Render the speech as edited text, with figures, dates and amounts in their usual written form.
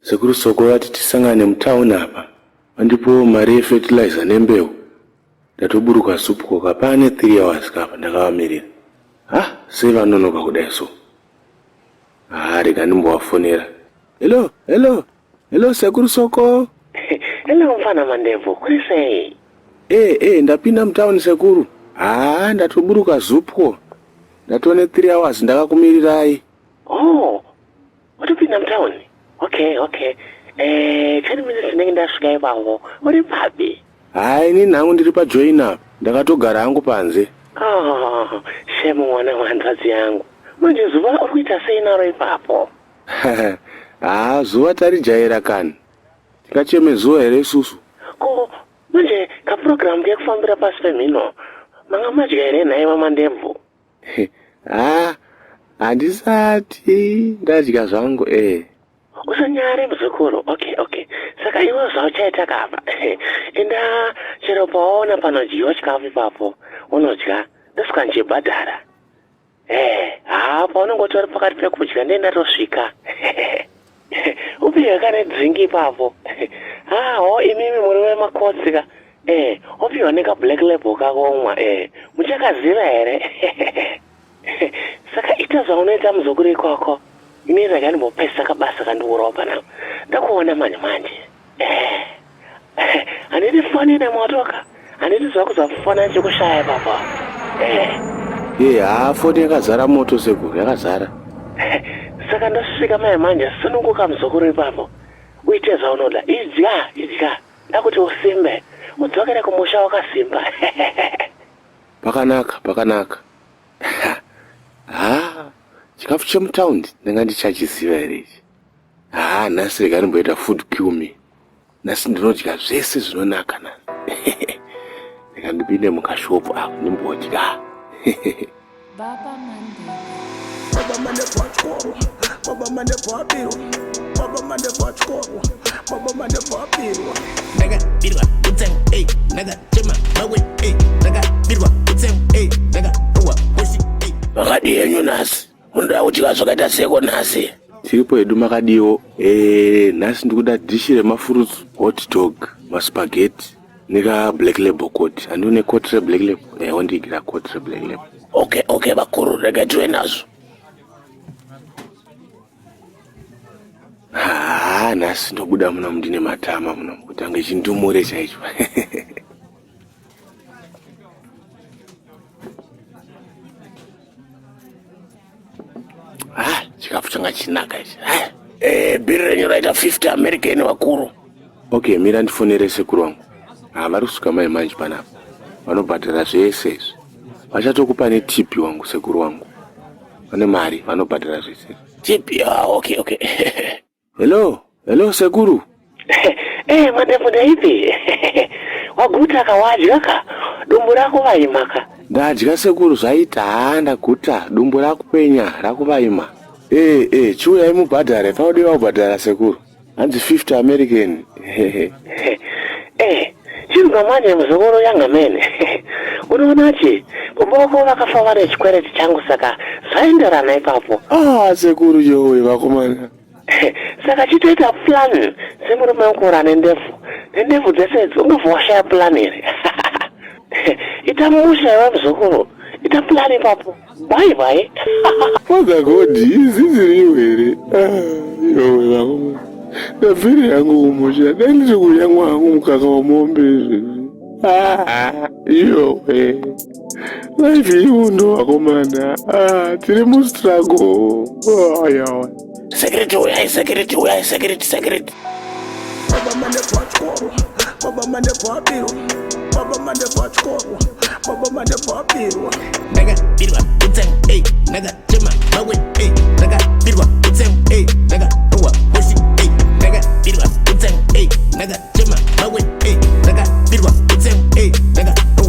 Sekuru Soko ati tisangane mutauni apa. Andipo mari yefertilizer nembeu. Ndatoburuka supko kapane 3 hours kapa ndakavamirira. Sei vanonoka kudai so. Rega ndimbovafonera. Hello Sekuru Soko. Hello mfana Mandevu, kuri sei? Ndapinda mutauni sekuru. Ndatoburuka supko. Ndatone 3 hours ndakakumirirai. Watopinda mutauni? Okay. 10 minutes ndenge ndasvika ipapo. Uri papi? Ini nangu ndiri pajoin up. Ndakatogara hangu panze. Shemu mwana wandazi yangu. Manje zuva urikuita sei naro ipapo? Zuva tarijaira kani. Tikacheme zuva here isusu. Ko, manje kaprogramu kekufambira pasi pemhino. Manga madya here naiva Mandemvu? Handisati ndadya zvangu Usanyare muzukuru. Okay. Saka iwe zvauchaita kapa. Enda chero paona panodyiwa chikafu ipapo. Unodya ndosvika ndichibhadhara. Paunongotori pakati pekudya ndendatosvika. Upiwa kana dzingi ipapo. Imimi muri wemakotsika. Upiwa neka black label kakomwa. Muchakaziva here? Saka ita zvaunoita muzukuru ikwako. Ine ndakanimbopesa kabasa kandiurawo panapa. Ndakuona manje. Handiti foni nemotoka. Handiti zvakuzafona chekushaya papa. Foni yakazara moto sekuru, yakazara. Saka ndosvika manje sununguka muzukuru ipapo. Uite zvaunoda. Idya. Ndakuti usimbe. Udzokere kumusha wakasimba. Pakanaka. Chikafu chemutaundi ndanga ndichachiziva here ichi. Nhasi rega ndimboita food cue. Nhasi ndinodya zvese zvinonaka nani. Rega ndipinde mukashopu apo ndimbodya. Baba Mandevu achorwa. Baba Mandevu apirwa. Ndakabirwa utsangu, ndakachema mawe, ndakabirwa utsangu, ndakarohwa hosi. Makadi yenyu nhasi. Munoda kudya zvakaita seko nhasi. Tiripo hedu makadiwo. Nhasi ndikuda dishi remafruits, hot dog, maspaghetti, nika black label coat. Andione coat re-black label. Wandigira coat re-black label. Okay, bakuru, rega tiwe nazo. Nhasi ndobuda muno ndine matama muno kutange chindumure chaicho. Chikafu changa chinaka ichi. Biri renyu raita 50 American wakuru. Okay, mira ndifonere sekuru wangu. Vari kusuka mai manje panapa. Vanobhadhara zvese izvi. Vachatokupa netipi wangu sekuru wangu. Vane mari, vanobhadhara zvese. Tipi, okay. Hello sekuru. Mandevu ndaipi? Waguta kawadya ka? Dumbu rako vaimaka. Ndadya sekuru zvaita ndaguta. Dumbu rako penya rakuvaima. Chiuya imubhadhare, paudiwa kubhadhara sekuru. Hanzi 50 American. Chiruka manje muzukuru yanga mene. Unoonachi, boboko vakafa vari chikwereti changu saka zvaenderana ipapo. Sekuru yowe vakomana. Saka chitoita plan semurume ukura nendevu dzese ungabva washaya plan here. Ita musha iwe muzukuru. Ita plan ipapo. Bye. Wakagodi, iziziriwe here. Yowe vakomana. Ndafiri yangu kumusha. Ndandiri kuyangwa hangu mukaka wamombe. Yowe. Life iundo vakomana. Tiri mustrago. Yawa. Security. Baba Mandevu achorwa. Baba Mandevu apirwa. Baba Mandevu apirwa. Ndakabirwa utsangu, ndakachema mawe,